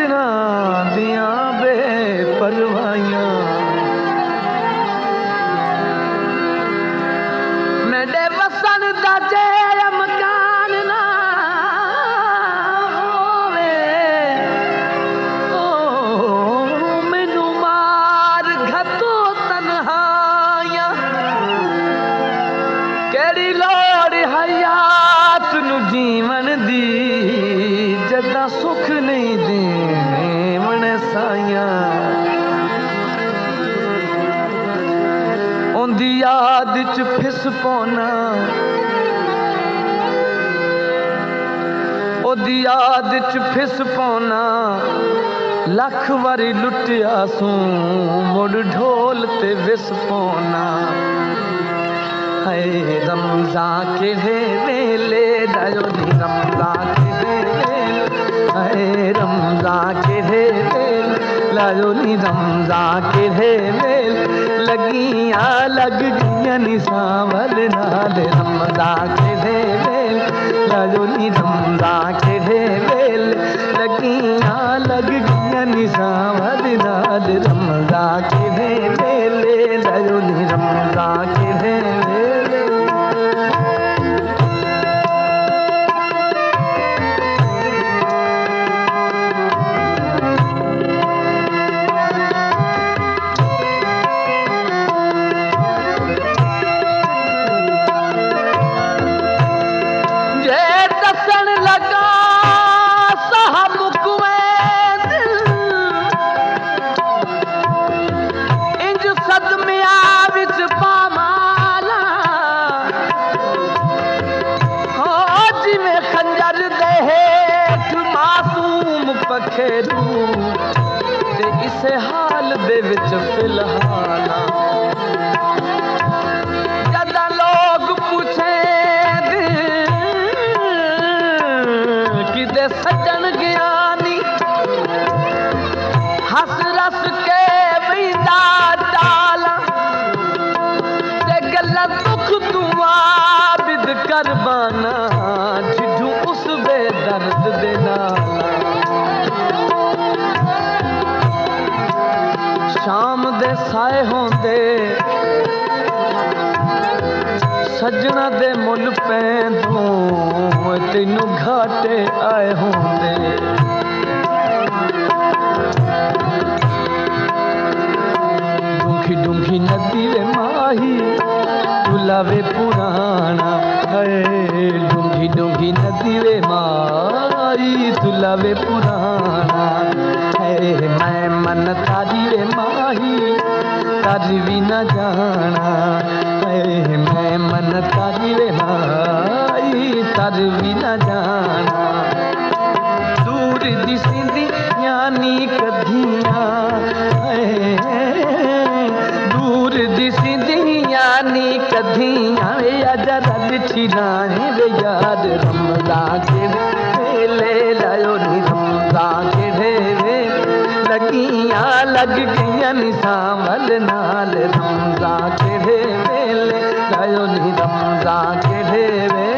सजना दिया बेपरवाहियां मेरे वसन दा जेड़ा मकान ना होवे ओ मैनू मार घतो तन्हाइयां केड़ी लोड़ हयात नू जीवन दी जदा सुख नहीं देवण साइयां उंदी याद च फिस पौना ओदी याद च फिस पौना लख वारी लुटिया सूं मुड़ ढोल ते विस पौना है रमज़ान के वेले दायो नी रमज़ान के वेले है रमज़ान के वेले लायो नी रमज़ान के वेले लगियां लग गईयां नी सावल नाल रमज़ान के वेले लायो नी रमज़ान के वेले लगियां लग गईयां नी सावल नाल रमज़ान के वेले लायो नी रमज़ान के वेले ते इसे हाल दे विच फिलहाल जदा लोग पूछे किदे सजन ज्ञानी हस रस के बिंदा डाला ते गल्ला दुख तू आबिद करबाना जिठू उस बेदर्द दे नाल शाम दे साए होंदे सजना दे मुल पैंदों तेनू घाटे आए होंदे डूंघी डूंघी नदी वे माही तुलावे पुराना है डूंघी डूंघी नदी वे माही तुलावे पुराना है मैं मन तारी वे माही तारी भी न जाना है मैं मन तारी वे माही तारी भी न जाना दूर दिसदी यानी कधियां दूर दिसदी यानी कधियां अजरा बिछी नाहीं वे याद रमज़ान के वेले लायो नी रमज़ान के वेले लगियां लग गईयां नी सावल नाल रमज़ान के वेले लायो नी रमज़ान के वेले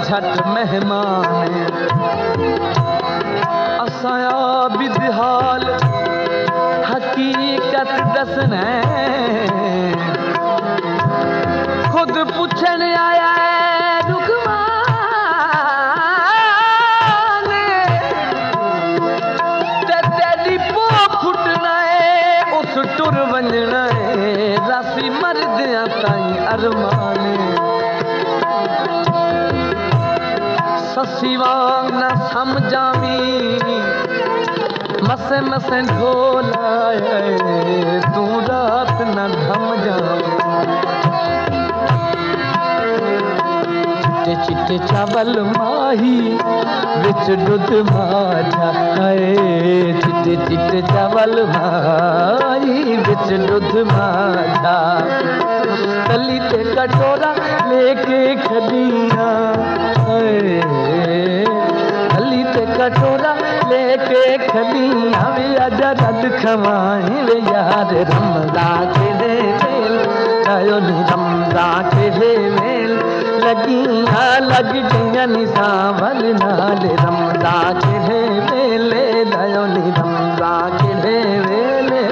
झट मेहमान असाया बिदहाल हकीकत दसना खुद पूछन आया तेरी पो फुटना है उस टुर वंजना है रासी मरदियां ताई अरमान ससी वांग न समझावी मस मसे मसे ढोल आए तू रात न थम जावे चिट्टे चिट्टे चावल माही विच दुध माठा है चिट्टे चिट्टे चावल माही विच दुध माठा तली ते कटोरा लेके खदिया तली ते कटोरा लेके खदिया वे आजा रद खवाए वे यार रमजा के दे वेल आयो नी रमजा के दे वेल लगिया लग गया निसावल नाल रमजा के दे वेले आयो नी रमजा के दे वेले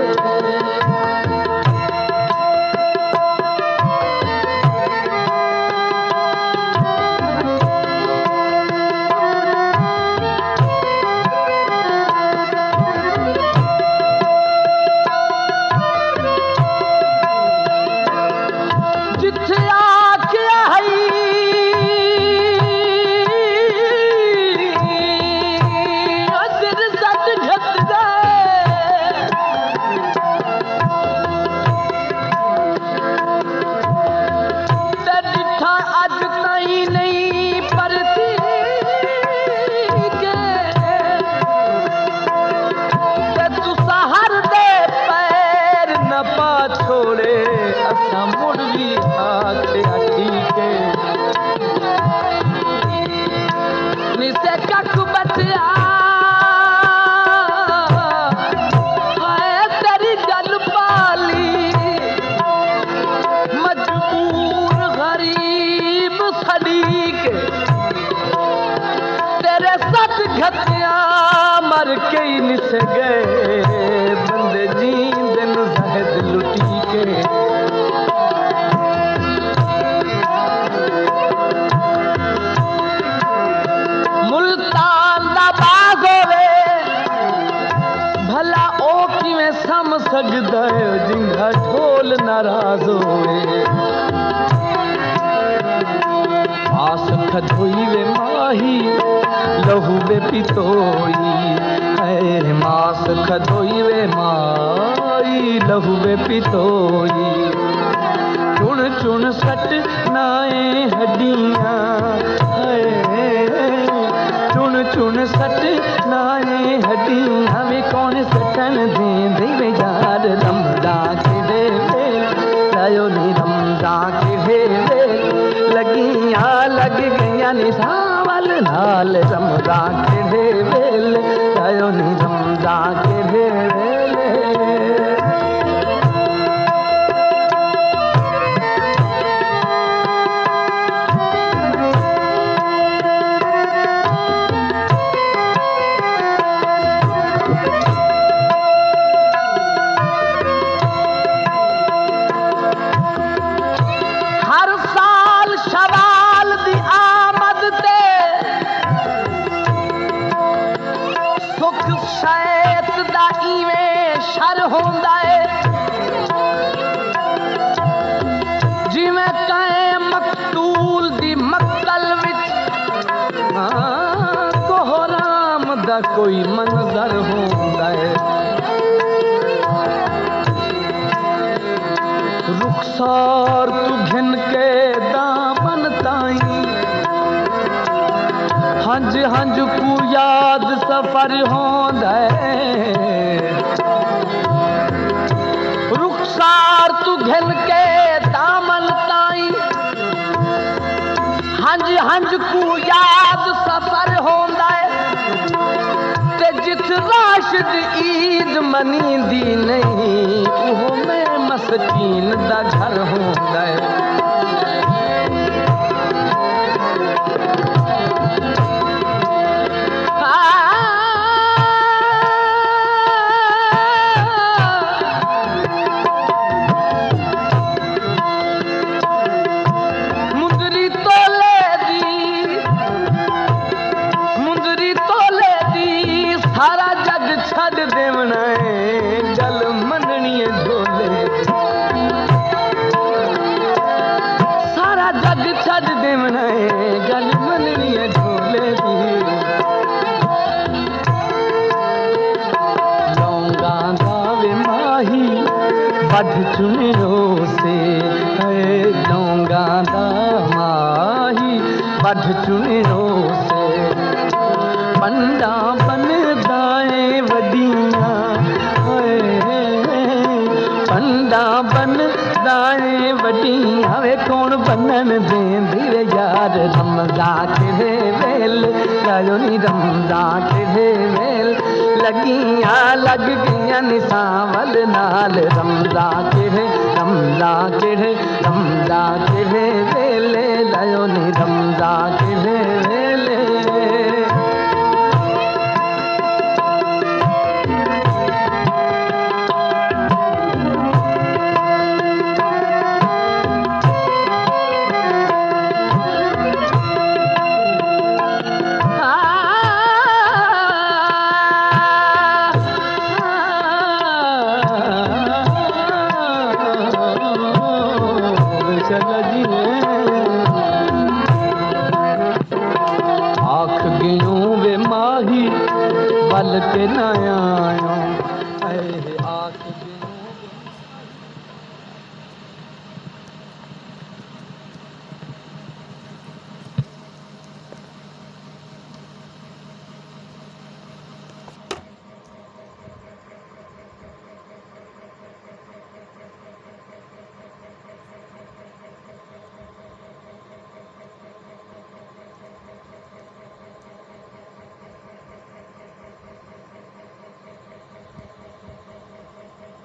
मर के ही निस गए बंदे जींद ज़हद लुटी के मुल्तान दा बाग होवे भला ओ किवें सम सकदा है जिंदा ढोल नाराज होवे आस खधोई वे माही लहू बे पितोई है मास खधोई वे माई लहू बे पितोई चुन चुन सट नाए हड्डियां चुन चुन सट नाए हड्डियां वे कौन सटन दे वे यार रमजा के दे लायो नी रमजा के दे लगिया लग गया निसावल नाल रमजा के दे वेल आयो नी रमजा के दे वेले कोई मंजर होंदा है रुखसार तू घिन के दामन ताई हंज हंज को याद सफर होंदा है रुखसार तू घिन के दामन ताई हंज हंज को याद सफर होंदा है जित राशिद ईद मनी दी नहीं वो मैं मस्कीन दा घर होंदा है वध चुनियो से डोंगा दा माही वध चुनियो से पंडा बनदाए वडिया पंडा बनदाए वडिया वे कौन बनन देंदी वे यार रमजा के वेल लायो नी रमजा के वेल लगियां लग गईयां निसावल नाल रमजा के वेले लायो नी रमजा के वेले आख गयूं वे माही बल के न आयो आख